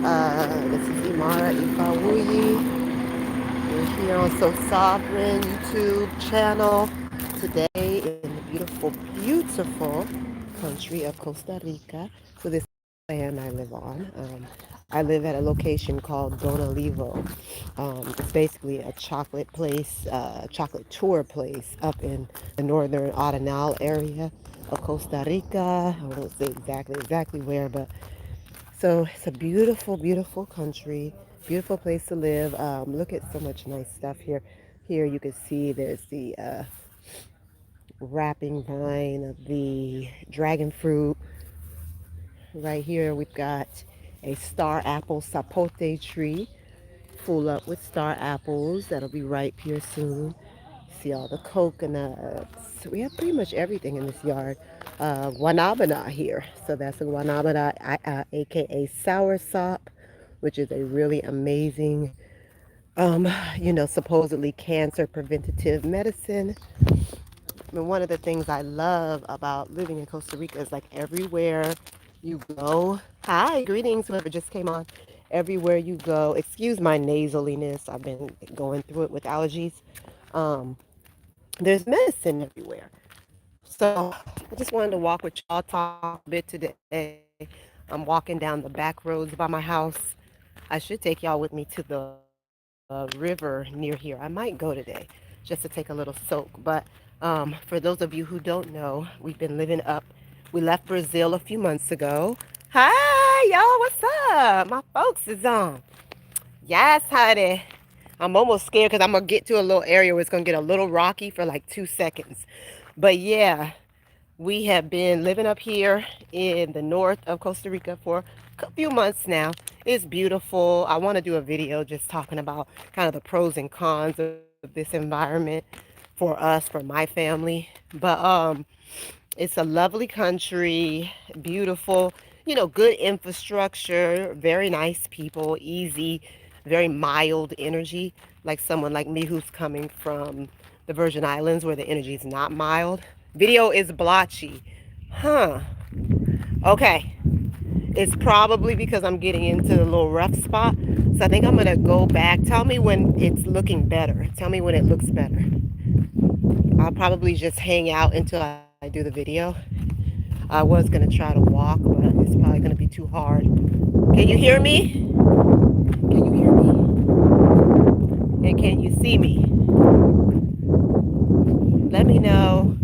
This is Imara Ifawuyi. We're here on So Sovereign YouTube channel today in the beautiful, beautiful country of Costa Rica. So this land I live on. I live at a location called Don Olivo. It's basically a chocolate place, chocolate tour place up in the northern Arenal area of Costa Rica. I won't say exactly where, but so it's a beautiful, beautiful country, beautiful place to live. Look at so much nice stuff here. Here you can see there's the wrapping vine of the dragon fruit. Right here we've got a star apple sapote tree full up with star apples that'll be ripe here soon. See all the coconuts. We have pretty much everything in this yard. Guanabana here. So that's a guanabana, aka sour sop, which is a really amazing, supposedly cancer preventative medicine. And one of the things I love about living in Costa Rica is like everywhere you go. Hi, greetings, whoever just came on. Everywhere you go, excuse my nasaliness. I've been going through it with allergies. Um, there's medicine everywhere. So I just wanted to walk with y'all, talk a bit today. I'm walking down the back roads by my house. I should take y'all with me to the river near here. I might go today just to take a little soak. But for those of you who don't know, we've been living up. We left Brazil a few months ago. Hi, y'all, what's up? My folks is on. Yes, honey. I'm almost scared because I'm going to get to a little area where it's going to get a little rocky for like 2 seconds. But yeah, we have been living up here in the north of Costa Rica for a few months now. It's beautiful. I want to do a video just talking about kind of the pros and cons of this environment for us, for my family. But it's a lovely country, beautiful, good infrastructure, very nice people, easy, very mild energy, like someone like me who's coming from the Virgin Islands where the energy is not mild. Video is blotchy. Huh. Okay. It's probably because I'm getting into a little rough spot. So I think I'm going to go back. Tell me when it's looking better. Tell me when it looks better. I'll probably just hang out until I do the video. I was going to try to walk, but it's probably going to be too hard. Can you hear me? Can you hear me? And can you see me? Let me know.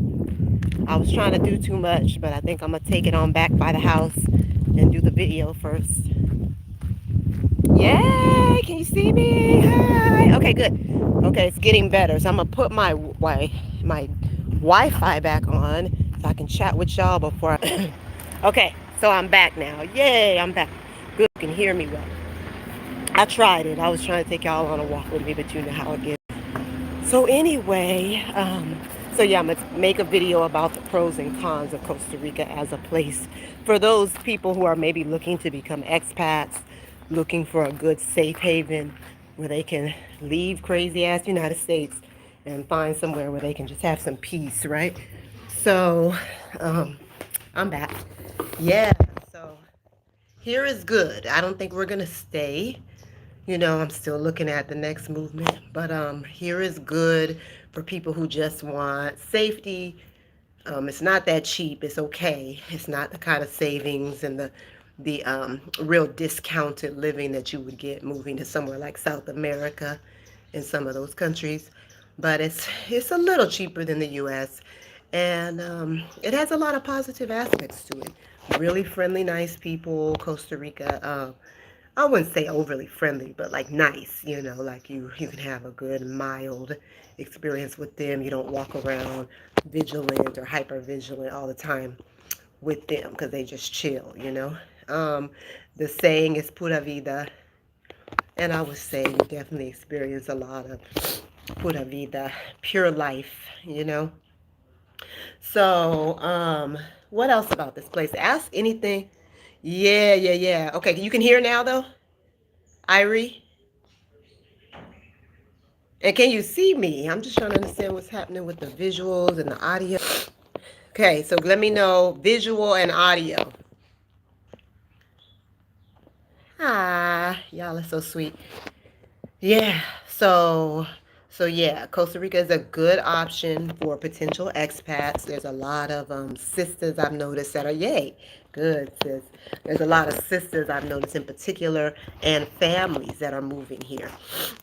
I was trying to do too much, but I think I'm going to take it on back by the house and do the video first. Yay! Can you see me? Hi. Okay, good. Okay, it's getting better. So I'm going to put my Wi-Fi back on so I can chat with y'all before I... Okay, so I'm back now. Yay, I'm back. Good, you can hear me well. I tried it. I was trying to take y'all on a walk with me, but you know how it gets. So anyway, so yeah, I'm going to make a video about the pros and cons of Costa Rica as a place for those people who are maybe looking to become expats, looking for a good safe haven where they can leave crazy ass United States and find somewhere where they can just have some peace, right? So, I'm back. Yeah, so here is good. I don't think we're gonna stay. I'm still looking at the next movement, but here is good for people who just want safety. It's not that cheap. It's okay. It's not the kind of savings and the real discounted living that you would get moving to somewhere like South America in some of those countries. But it's a little cheaper than the U.S. and it has a lot of positive aspects to it. Really friendly, nice people. Costa Rica. I wouldn't say overly friendly, but like nice, like you can have a good mild experience with them. You don't walk around vigilant or hyper vigilant all the time with them because they just chill. The saying is pura vida, and I would say you definitely experience a lot of pura vida, pure life. So, what else about this place? Ask anything. Yeah, yeah, yeah. Okay, you can hear now though, Irie? And can you see me? I'm just trying to understand what's happening with the visuals and the audio. Okay, so let me know visual and audio. Hi. Y'all are so sweet. Yeah, so yeah, Costa Rica is a good option for potential expats. There's a lot of sisters I've noticed that are yay. Good sis. There's a lot of sisters I've noticed in particular and families that are moving here.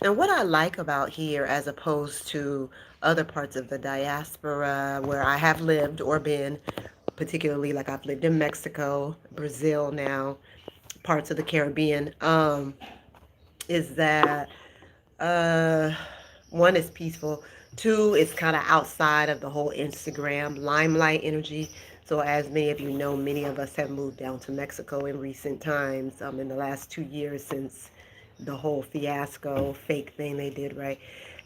And what I like about here as opposed to other parts of the diaspora where I have lived or been, particularly like I've lived in Mexico, Brazil now, parts of the Caribbean, is that uh, one is peaceful. Two is kind of outside of the whole Instagram limelight energy. So, as many of you know, many of us have moved down to Mexico in recent times, in the last 2 years since the whole fiasco, fake thing they did, right?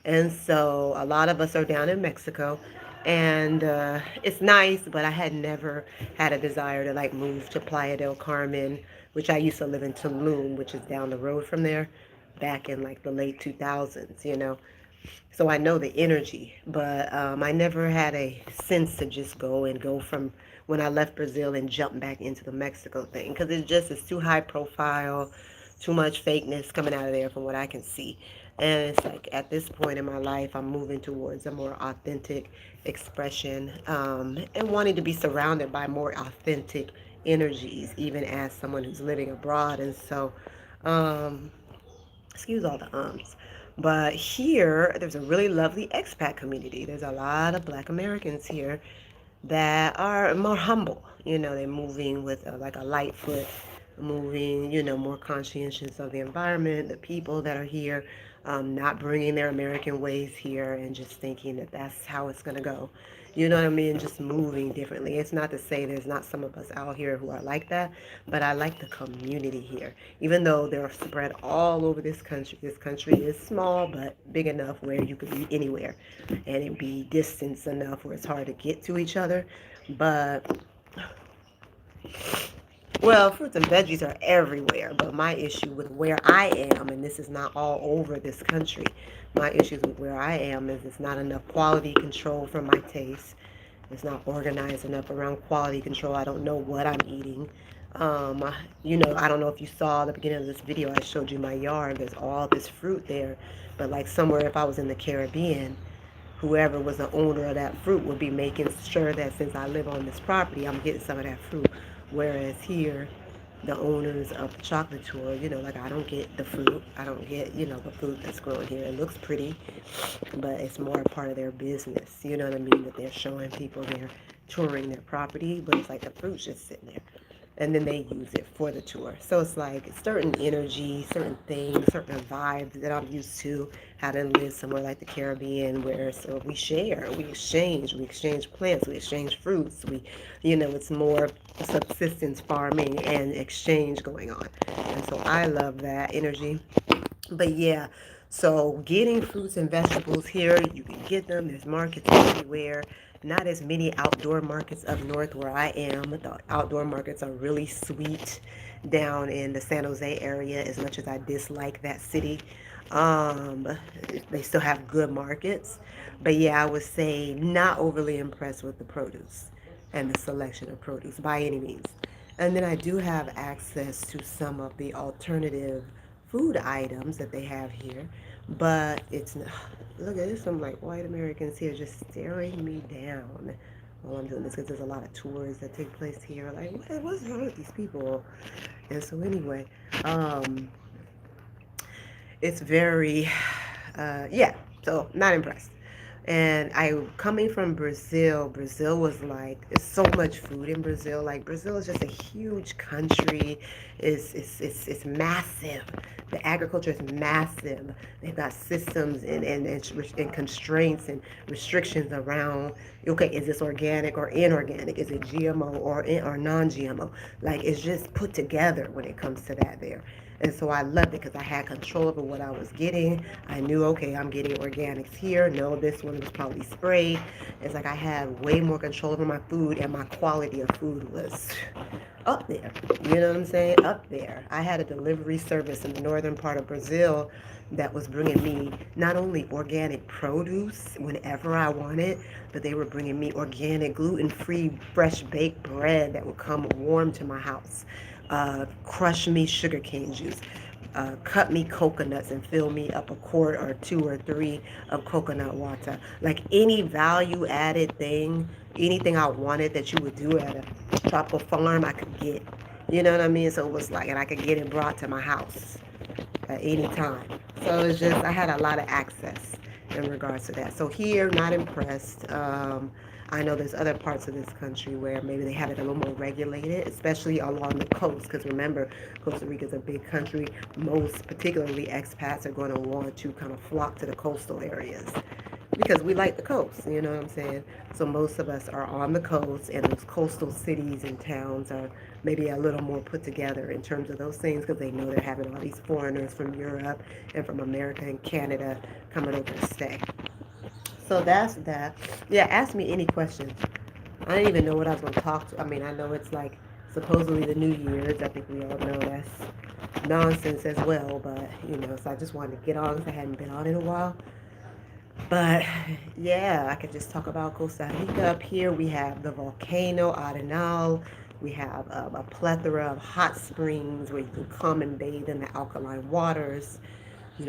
And so, a lot of us are down in Mexico. And it's nice, but I had never had a desire to like move to Playa del Carmen, which I used to live in Tulum, which is down the road from there back in like the late 2000s, you know. So I know the energy, but I never had a sense to just go from when I left Brazil and jump back into the Mexico thing because it's too high profile, too much fakeness coming out of there from what I can see. And it's like at this point in my life, I'm moving towards a more authentic expression and wanting to be surrounded by more authentic energies, even as someone who's living abroad. And so, um, excuse all the ums. But here, there's a really lovely expat community. There's a lot of Black Americans here that are more humble. You know, they're moving with like a light foot, moving, you know, more conscientious of the environment, the people that are here, not bringing their American ways here and just thinking that that's how it's going to go. You know what I mean? Just moving differently. It's not to say there's not some of us out here who are like that, but I like the community here. Even though they're spread all over this country is small but big enough where you could be anywhere and it be distance enough where it's hard to get to each other. But well, fruits and veggies are everywhere, but my issue with where I am, and this is not all over this country, my issues with where I am is it's not enough quality control for my taste. It's not organized enough around quality control. I don't know what I'm eating. You know, I don't know if you saw the beginning of this video, I showed you my yard. There's all this fruit there, but like somewhere if I was in the Caribbean, whoever was the owner of that fruit would be making sure that since I live on this property, I'm getting some of that fruit. Whereas here, the owners of the chocolate tour, you know, like I don't get the fruit. I don't get, you know, the fruit that's growing here. It looks pretty, but it's more a part of their business. You know what I mean? That they're showing people they're touring their property, but it's like the fruit's just sitting there and then they use it for the tour. So it's like certain energy, certain things, certain vibes that I'm used to having lived somewhere like the Caribbean where so we share, we exchange plants, we exchange fruits, you know, it's more subsistence farming and exchange going on. And so I love that energy. But yeah, so getting fruits and vegetables here, you can get them. There's markets everywhere. Not as many outdoor markets up north where I am. The outdoor markets are really sweet down in the San Jose area, as much as I dislike that city. Um, they still have good markets. But yeah, I would say not overly impressed with the produce and the selection of produce by any means. And then I do have access to some of the alternative food items that they have here, but it's not. Look at this, some like white Americans here just staring me down while I'm doing this because there's a lot of tours that take place here. Like, what's wrong with these people? And so, anyway, um, it's very, yeah, so not impressed. And I coming from Brazil, Brazil was like there's so much food in Brazil. Like Brazil is just a huge country. It's massive. The agriculture is massive. They've got systems and constraints and restrictions around. Okay, is this organic or inorganic? Is it GMO or non-GMO? Like it's just put together when it comes to that there. And so I loved it because I had control over what I was getting. I knew, okay, I'm getting organics here. No, this one was probably sprayed. It's like I had way more control over my food and my quality of food was up there. You know what I'm saying? Up there. I had a delivery service in the northern part of Brazil that was bringing me not only organic produce whenever I wanted, but they were bringing me organic, gluten-free, fresh baked bread that would come warm to my house. Crush me sugarcane juice, cut me coconuts and fill me up a quart or two or three of coconut water. Like any value added thing, anything I wanted that you would do at a tropical farm, I could get. You know what I mean? So it was like, and I could get it brought to my house at any time. So it's just, I had a lot of access in regards to that. So here, not impressed. I know there's other parts of this country where maybe they have it a little more regulated, especially along the coast. Because remember, Costa Rica is a big country. Most, particularly expats, are going to want to kind of flock to the coastal areas because we like the coast, you know what I'm saying? So most of us are on the coast, and those coastal cities and towns are maybe a little more put together in terms of those things because they know they're having all these foreigners from Europe and from America and Canada coming over to stay. So that's that. Yeah, ask me any questions. I didn't even know what I was going to talk to. I mean, I know it's like supposedly the New Year's. I think we all know that's nonsense as well, but so I just wanted to get on because I hadn't been on in a while. But yeah, I could just talk about Costa Rica. Up here, we have the volcano Arenal. We have a plethora of hot springs where you can come and bathe in the alkaline waters.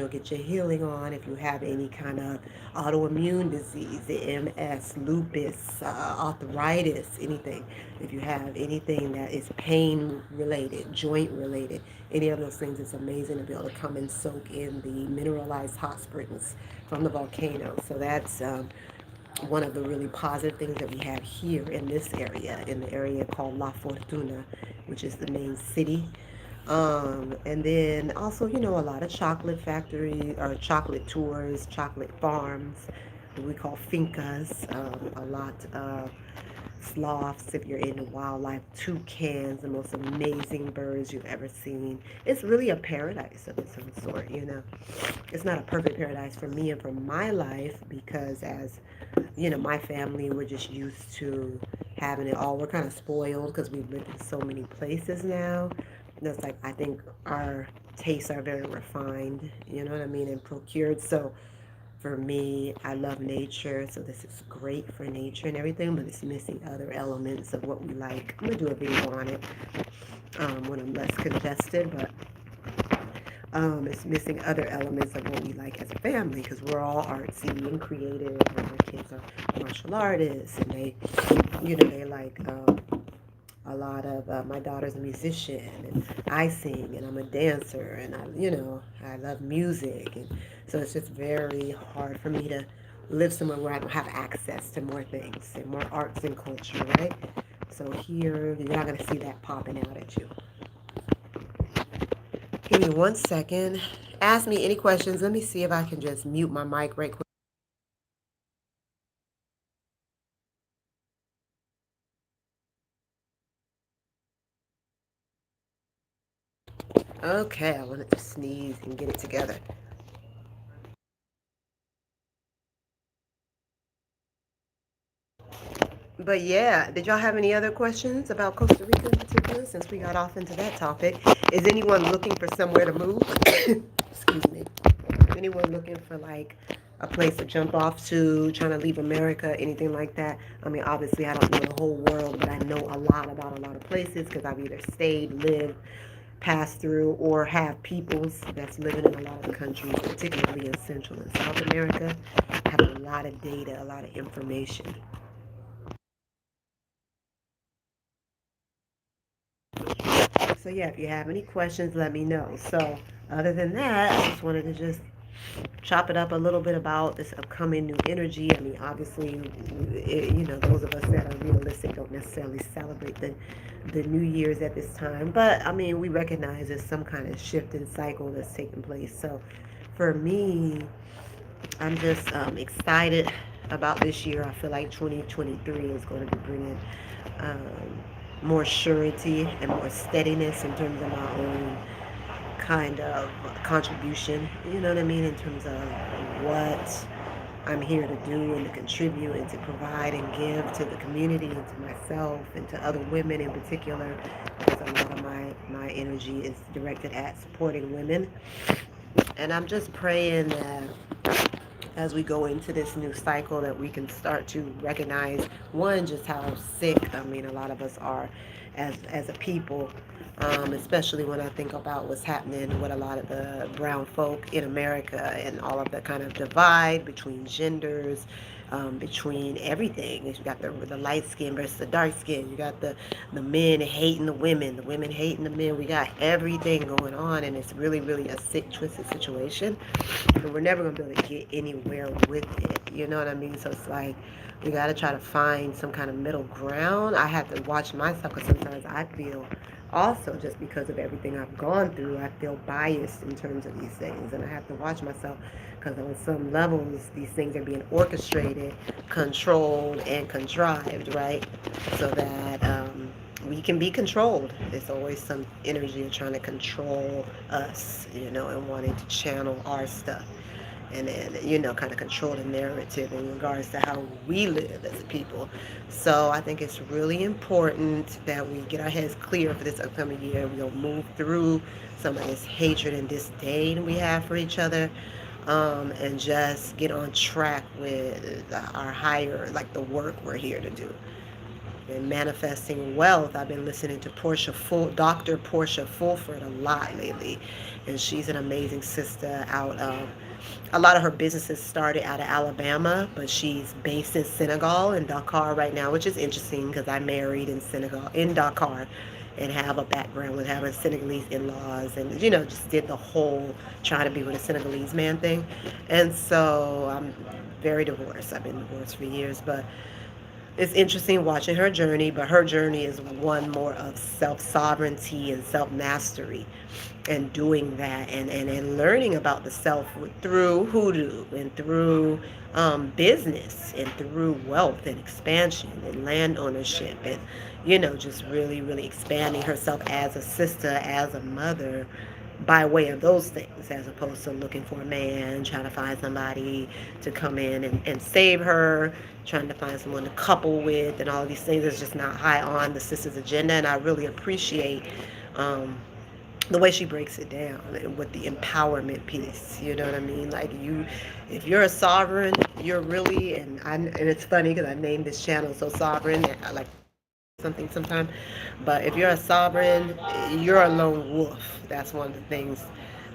Get your healing on if you have any kind of autoimmune disease, the MS, lupus, arthritis, anything. If you have anything that is pain related, joint related, any of those things, it's amazing to be able to come and soak in the mineralized hot springs from the volcano. So that's one of the really positive things that we have here in this area, in the area called La Fortuna, which is the main city. And then also, a lot of chocolate factory or chocolate tours, chocolate farms, what we call fincas, a lot of sloths if you're into wildlife, toucans, the most amazing birds you've ever seen. It's really a paradise of its own sort. It's not a perfect paradise for me and for my life because as my family, we're just used to having it all. We're kind of spoiled because we've lived in so many places now. That's like, I think our tastes are very refined, you know what I mean, and procured. So for me, I love nature, so this is great for nature and everything, but it's missing other elements of what we like. I'm gonna do a video on it when I'm less congested, but it's missing other elements of what we like as a family because we're all artsy and creative, and my kids are martial artists, and they like a lot of my daughter's a musician, and I sing, and I'm a dancer, and I love music, and so it's just very hard for me to live somewhere where I don't have access to more things and more arts and culture, right? So here you're not gonna see that popping out at you. Give me 1 second. Ask me any questions. Let me see if I can just mute my mic right quick. Okay, I wanted to sneeze and get it together. But yeah, did y'all have any other questions about Costa Rica in particular since we got off into that topic? Is anyone looking for somewhere to move? Excuse me. Anyone looking for like a place to jump off to, trying to leave America, anything like that? I mean, obviously, I don't know the whole world, but I know a lot about a lot of places because I've either stayed, lived, passed through, or have peoples that's living in a lot of the countries, particularly in Central and South America. I have a lot of data, a lot of information. So yeah, if you have any questions, let me know. So other than that, I just wanted to just chop it up a little bit about this upcoming new energy. I mean, obviously, those of us that are realistic don't necessarily celebrate the New Year's at this time, but I mean, we recognize there's some kind of shift in cycle that's taking place. So for me, I'm just excited about this year. I feel like 2023 is going to be bringing um, more surety and more steadiness in terms of my own kind of contribution, you know what I mean, in terms of what I'm here to do and to contribute and to provide and give to the community and to myself and to other women in particular, because a lot of my energy is directed at supporting women. And I'm just praying that as we go into this new cycle that we can start to recognize, one, just how sick, I mean, a lot of us are as a people, especially when I think about what's happening with a lot of the brown folk in America and all of the kind of divide between genders, between everything. You got the light skin versus the dark skin. You got the men hating the women hating the men. We got everything going on, and it's really, really a sick, twisted situation. And we're never gonna be able to get anywhere with it. You know what I mean? So it's like we got to try to find some kind of middle ground. I have to watch myself because sometimes I feel also just because of everything I've gone through, I feel biased in terms of these things, and I have to watch myself because on some levels, these things are being orchestrated, controlled, and contrived, right? So that we can be controlled. There's always some energy of trying to control us, and wanting to channel our stuff and then kind of control the narrative in regards to how we live as a people. So I think it's really important that we get our heads clear for this upcoming year. We'll move through some of this hatred and disdain we have for each other, and just get on track with our higher, like the work we're here to do. And manifesting wealth. I've been listening to Dr. Portia Fulford a lot lately, and she's an amazing sister out of. A lot of her businesses started out of Alabama, but she's based in Senegal, in Dakar right now, which is interesting because I married in Senegal, in Dakar, and have a background with having Senegalese in-laws, and just did the whole trying to be with a Senegalese man thing. And so I'm very divorced. I've been divorced for years, but it's interesting watching her journey, but her journey is one more of self-sovereignty and self-mastery, and doing that, and learning about the self through hoodoo, and through business, and through wealth and expansion and land ownership, and just really, really expanding herself as a sister, as a mother, by way of those things, as opposed to looking for a man, trying to find somebody to come in and save her, trying to find someone to couple with, and all of these things is just not high on the sister's agenda. And I really appreciate um, the way she breaks it down and with the empowerment piece. You know what I mean? Like, if you're a sovereign, you're really, and it's funny because I named this channel So Sovereign. I like something sometime, but if you're a sovereign, you're a lone wolf. That's one of the things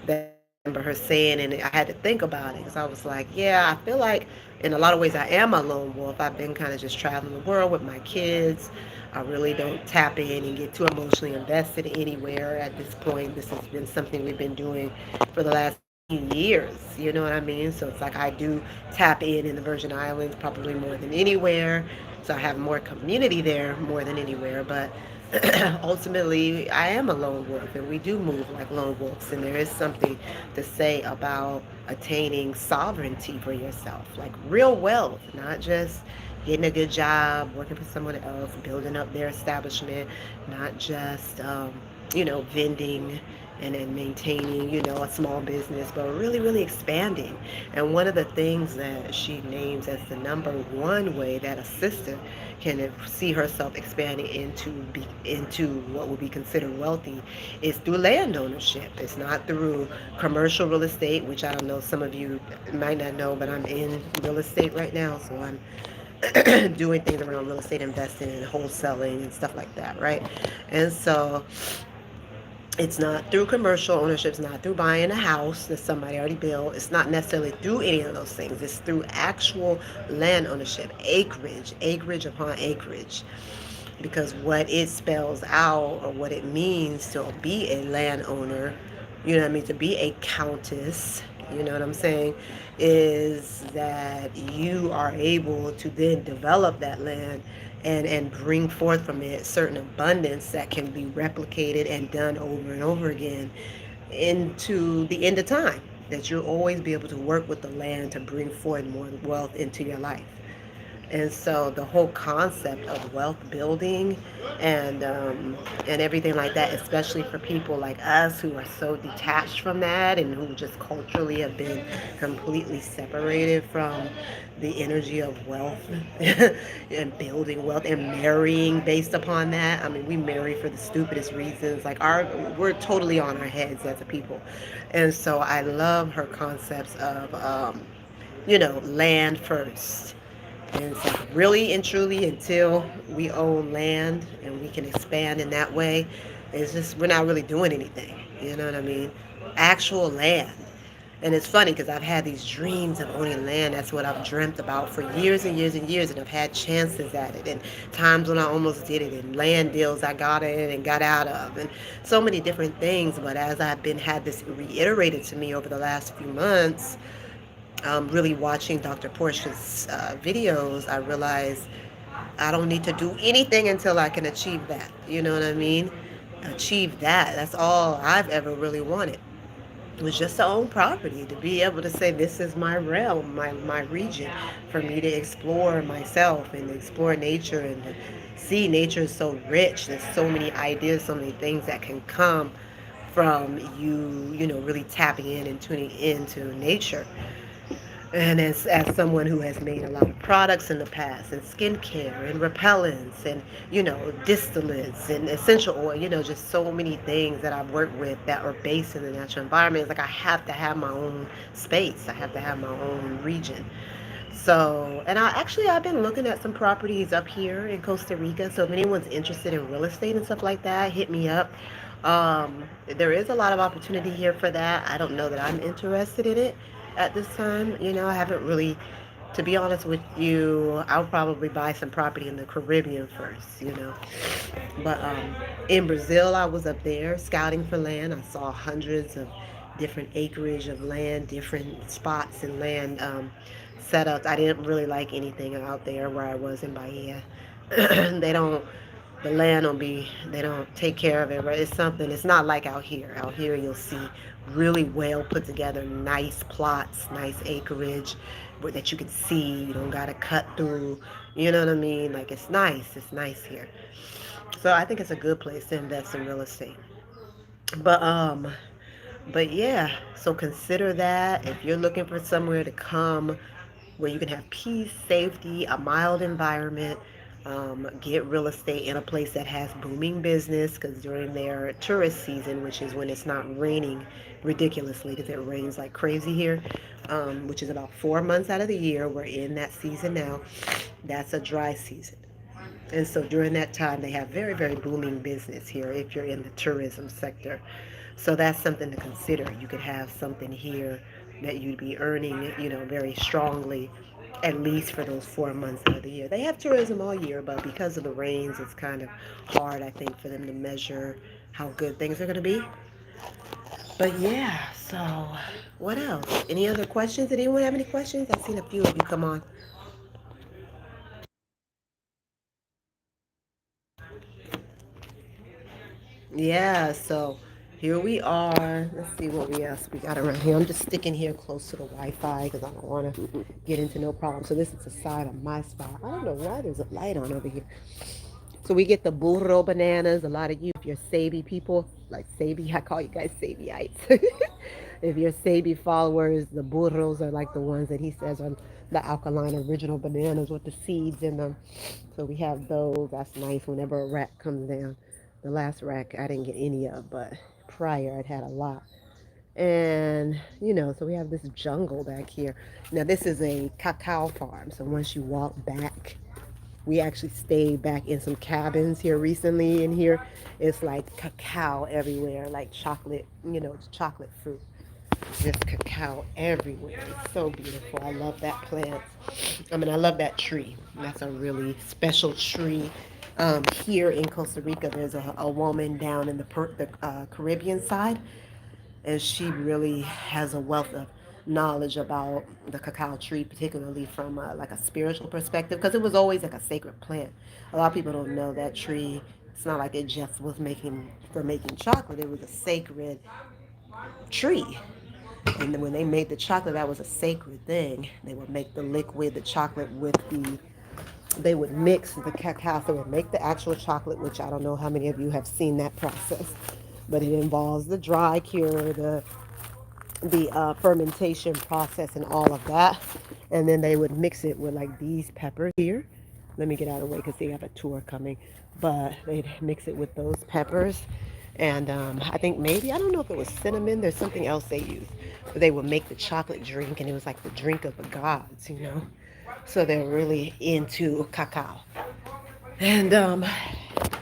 that I remember her saying, and I had to think about it because I was like, yeah, I feel like in a lot of ways I am a lone wolf. I've been kind of just traveling the world with my kids. I really don't tap in and get too emotionally invested anywhere at this point. This has been something we've been doing for the last years, you know what I mean? So it's like I do tap in the Virgin Islands probably more than anywhere. So I have more community there more than anywhere. But ultimately, I am a lone wolf, and we do move like lone wolves. And there is something to say about attaining sovereignty for yourself, like real wealth, not just getting a good job, working for someone else, building up their establishment, not just, vending and maintaining, a small business, but really, really expanding. And one of the things that she names as the number one way that a sister can see herself expanding into what would be considered wealthy is through land ownership. It's not through commercial real estate, which I don't know, some of you might not know, but I'm in real estate right now, so I'm doing things around real estate investing and wholesaling and stuff like that, right? And so it's not through commercial ownership. It's not through buying a house that somebody already built. It's not necessarily through any of those things. It's through actual land ownership, acreage upon acreage. Because what it spells out, or what it means to be a landowner, you know what I mean, to be a countess, you know what I'm saying, is that you are able to then develop that land and bring forth from it certain abundance that can be replicated and done over and over again into the end of time. That you'll always be able to work with the land to bring forth more wealth into your life. And so the whole concept of wealth building and everything like that, especially for people like us who are so detached from that and who just culturally have been completely separated from the energy of wealth and building wealth and marrying based upon that. I mean, we marry for the stupidest reasons. Like we're totally on our heads as a people. And so I love her concepts of land first. And it's like really and truly until we own land and we can expand in that way, It's just we're not really doing anything. You know what I mean? Actual land. And it's funny because I've had these dreams of owning land. That's what I've dreamt about for years and years and years. And I've had chances at it, and times when I almost did it, and land deals I got in and got out of, and so many different things. But as I've been had this reiterated to me over the last few months, really watching Dr. Portia's videos, I realized I don't need to do anything until I can achieve that. You know what I mean? Achieve that. That's all I've ever really wanted. It was just to own property, to be able to say this is my realm, my region, for me to explore myself and explore nature and to see nature is so rich. There's so many ideas, so many things that can come from you, really tapping in and tuning into nature. And as someone who has made a lot of products in the past, and skincare and repellents and, distillates and essential oil, just so many things that I've worked with that are based in the natural environment. It's like I have to have my own space. I have to have my own region. So, and I've been looking at some properties up here in Costa Rica. So if anyone's interested in real estate and stuff like that, hit me up. There is a lot of opportunity here for that. I don't know that I'm interested in it at this time. I haven't really, to be honest with you, I'll probably buy some property in the Caribbean first. But in Brazil, I was up there scouting for land. I saw hundreds of different acreage of land, different spots and land setups. I didn't really like anything out there where I was in Bahia. They don't, the land don't be, they don't take care of it, right? It's something, it's not like out here. Out here, you'll see really well put together, nice plots, nice acreage that you can see. You don't got to cut through. You know what I mean? Like it's nice. It's nice here. So I think it's a good place to invest in real estate. But but yeah, so consider that if you're looking for somewhere to come where you can have peace, safety, a mild environment. Get real estate in a place that has booming business because during their tourist season, which is when it's not raining ridiculously because it rains like crazy here, which is about 4 months out of the year, we're in that season now. That's a dry season. And so during that time, they have very, very booming business here if you're in the tourism sector. So that's something to consider. You could have something here that you'd be earning, very strongly, at least for those 4 months out of the year. They have tourism all year, but because of the rains, it's kind of hard, I think, for them to measure how good things are going to be. But yeah, so what else? Any other questions? Did anyone have any questions? I've seen a few of you come on. Yeah, so here we are. Let's see what we else we got around here. I'm just sticking here close to the Wi-Fi because I don't want to get into no problem. So this is the side of my spot. I don't know why there's a light on over here. So we get the burro bananas. A lot of you, if you're Sabi people, like Sabi, I call you guys Sabiites. If you're Sabi followers, the burros are like the ones that he says are the alkaline original bananas with the seeds in them. So we have those. That's nice whenever a rack comes down. The last rack I didn't get any of, but prior I'd had a lot. And, so we have this jungle back here. Now, this is a cacao farm. So once you walk back, we actually stayed back in some cabins here recently. In here, it's like cacao everywhere, like chocolate, chocolate fruit. Just cacao everywhere. It's so beautiful. I love that plant. I mean, I love that tree. That's a really special tree. Here in Costa Rica, there's a woman down in the Caribbean side, and she really has a wealth of knowledge about the cacao tree, particularly from like a spiritual perspective, because it was always like a sacred plant. A lot of people don't know that tree. It's not like it just was making for making chocolate. It was a sacred tree. And then when they made the chocolate, that was a sacred thing. They would make the liquid, the chocolate with they would mix the cacao. So they would make the actual chocolate, which I don't know how many of you have seen that process. But it involves the dry cure, the fermentation process and all of that. And then they would mix it with like these peppers here. Let me get out of the way because they have a tour coming. But they'd mix it with those peppers. And I think maybe, I don't know if it was cinnamon, there's something else they used. But they would make the chocolate drink and it was like the drink of the gods. So they're really into cacao. And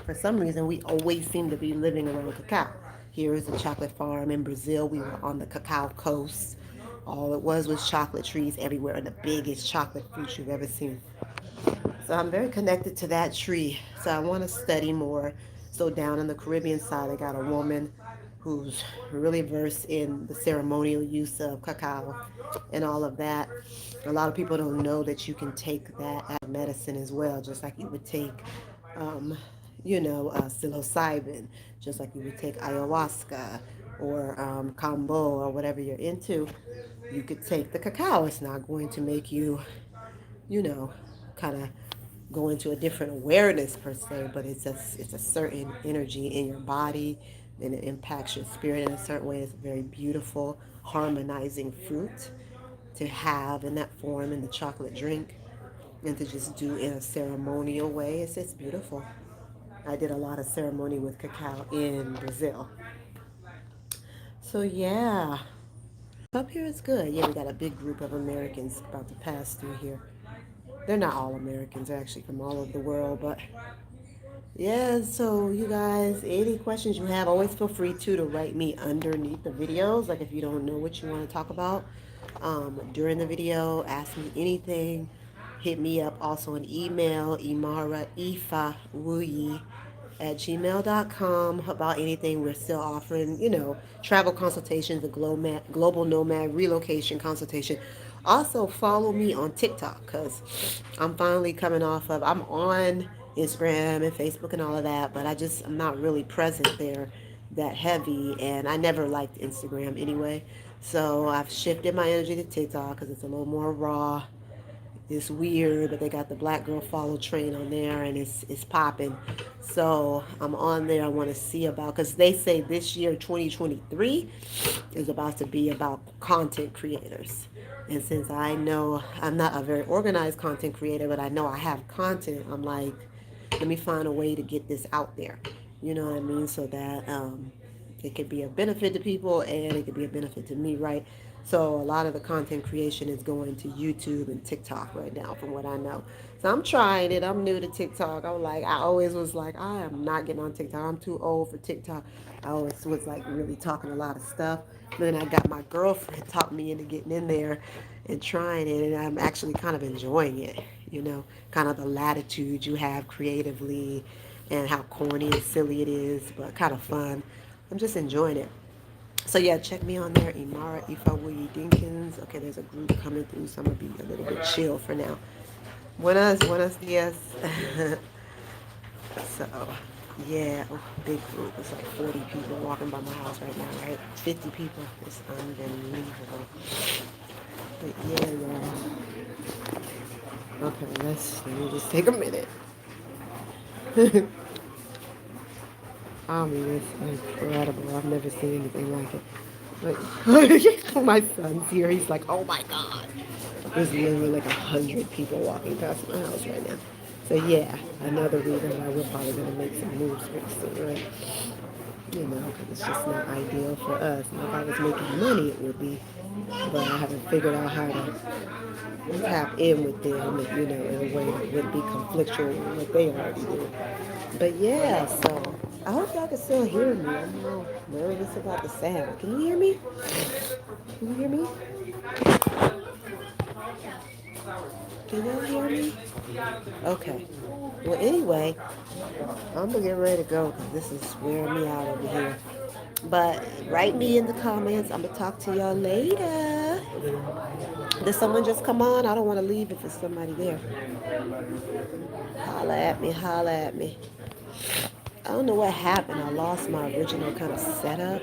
For some reason, we always seem to be living around cacao. Here is a chocolate farm in Brazil. We were on the cacao coast. All it was chocolate trees everywhere and the biggest chocolate fruit you've ever seen. So I'm very connected to that tree. So I want to study more. So down in the Caribbean side, I got a woman who's really versed in the ceremonial use of cacao and all of that. A lot of people don't know that you can take that as medicine as well, just like you would take, um, psilocybin, just like you would take ayahuasca or kambo or whatever you're into. You could take the cacao. It's not going to make you, you know, kind of go into a different awareness per se, but it's a certain energy in your body, and it impacts your spirit in a certain way. It's a very beautiful, harmonizing fruit to have in that form in the chocolate drink, and to just do in a ceremonial way. It's beautiful. I did a lot of ceremony with cacao in Brazil. So yeah, up here is good. Yeah, we got a big group of Americans about to pass through here. They're not all Americans, they're actually from all over the world, but yeah, so you guys, any questions you have, always feel free to write me underneath the videos. Like if you don't know what you want to talk about during the video, ask me anything. Hit me up also an email, imaraifa@gmail.com about anything. We're still offering, travel consultations, the global nomad relocation consultation. Also, follow me on TikTok because I'm finally coming off of, I'm on Instagram and Facebook and all of that, but I'm not really present there that heavy, and I never liked Instagram anyway. So I've shifted my energy to TikTok because it's a little more raw. It's weird, but they got the Black Girl Follow train on there, and it's popping. So I'm on there. I want to see about, because they say this year 2023 is about to be about content creators. And since I know I'm not a very organized content creator, but I know I have content, I'm like, let me find a way to get this out there. You know what I mean? So that it could be a benefit to people and it could be a benefit to me, right? So a lot of the content creation is going to YouTube and TikTok right now, from what I know. So I'm trying it. I'm new to TikTok. I always was like, I am not getting on TikTok. I'm too old for TikTok. I always was like really talking a lot of stuff. Then I got my girlfriend talked me into getting in there and trying it, and I'm actually kind of enjoying it. Kind of the latitude you have creatively, and how corny and silly it is, but kind of fun. I'm just enjoying it. So yeah, check me on there, Imara Ifawoyi Dinkins. Okay, there's a group coming through, so I'm gonna be a little bit chill for now. Buenos dias. So yeah, big group. It's like 40 people walking by my house right now, right? 50 people. It's unbelievable. But yeah, y'all. Okay, let me just take a minute. I mean, it's incredible. I've never seen anything like it. Like, my son's here. He's like, oh my God. There's literally like 100 people walking past my house right now. So yeah, another reason why we're probably going to make some moves pretty soon, right? Because it's just not ideal for us. And if I was making money, it would be. But I haven't figured out how to tap in with them, in a way that wouldn't be conflictual with what they already do. But yeah, so I hope y'all can still hear me. I'm a little nervous about the sound. Can you hear me? Can you hear me? Can y'all hear me? Okay. Well, anyway, I'm gonna get ready to go because this is wearing me out over here. But write me in the comments. I'm gonna talk to y'all later. Did someone just come on? I don't want to leave if it's somebody there. Holla at me, holla at me. I don't know what happened. I lost my original kind of setup.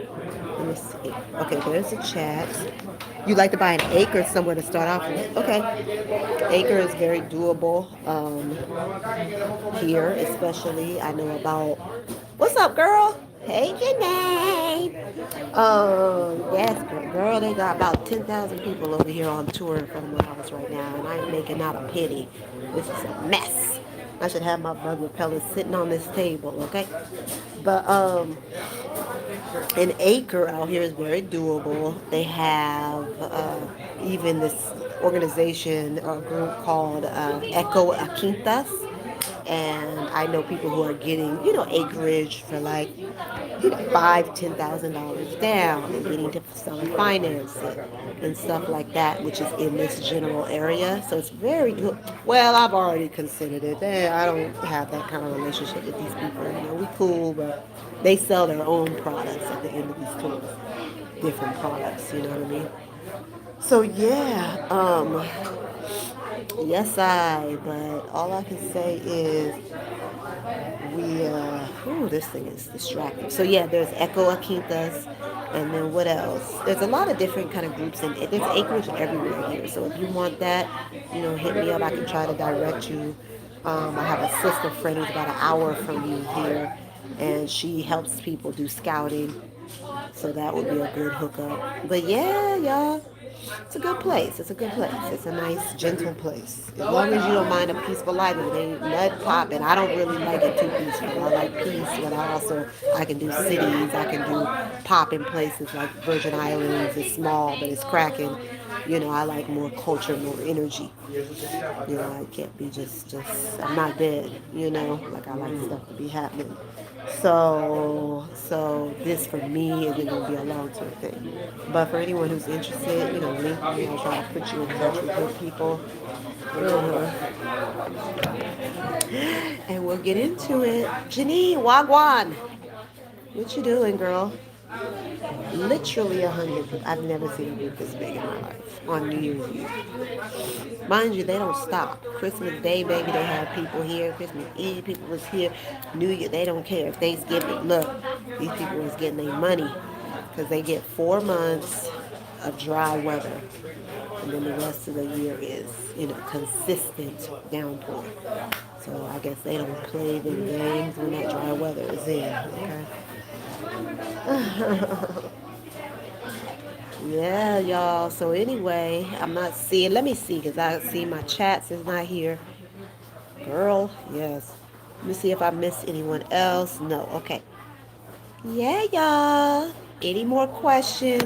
Let me see. Okay, there's a chat. You like to buy an acre somewhere to start off with? Okay. Acre is very doable here, especially. I know about. What's up, girl? Hey, Janae. Yes, girl. They got about 10,000 people over here on tour in front of my house right now, and I ain't making not a penny. This is a mess. I should have my bug repellent sitting on this table, okay? But an acre out here is very doable. They have even this organization or group called Eco Quintas, And I know people who are getting, acreage for like five, $10,000 down and getting to seller finance it and stuff like that, which is in this general area. So it's very good. Well, I've already considered it. I don't have that kind of relationship with these people. We cool, but they sell their own products at the end of these tours, different products. You know what I mean? So yeah, yes, but all I can say is this thing is distracting. So yeah, there's Echo Aquitas, and then what else? There's a lot of different kind of groups, and there's acreage everywhere here. So if you want that, hit me up. I can try to direct you. I have a sister friend who's about an hour from me here, and she helps people do scouting. So that would be a good hookup. But yeah, y'all. It's a good place. It's a good place. It's a nice, gentle place. As long as you don't mind a peaceful life, it ain't nut popping. I don't really like it too peaceful. I like peace, but I can do cities. I can do pop in places like Virgin Islands. It's small, but it's cracking. I like more culture, more energy. I can't be I'm not dead, like I like stuff to be happening. So this for me isn't going to be a long-term thing. But for anyone who's interested, link me. I'll try to put you in touch with good people. And we'll get into it. Janine, Wagwan. What you doing, girl? Literally 100 people. I've never seen a group this big in my life on New Year's Eve. Mind you, they don't stop. Christmas Day, baby, they have people here. Christmas Eve, people was here. New Year, they don't care. Thanksgiving, look, these people was getting their money because they get 4 months of dry weather. And then the rest of the year is, consistent downpour. So I guess they don't play the games when that dry weather is in, okay? Yeah, y'all. So anyway, I'm not seeing. Let me see, because I see my chats is not here. Girl, yes. Let me see if I missed anyone else. No. Okay. Yeah, y'all. Any more questions?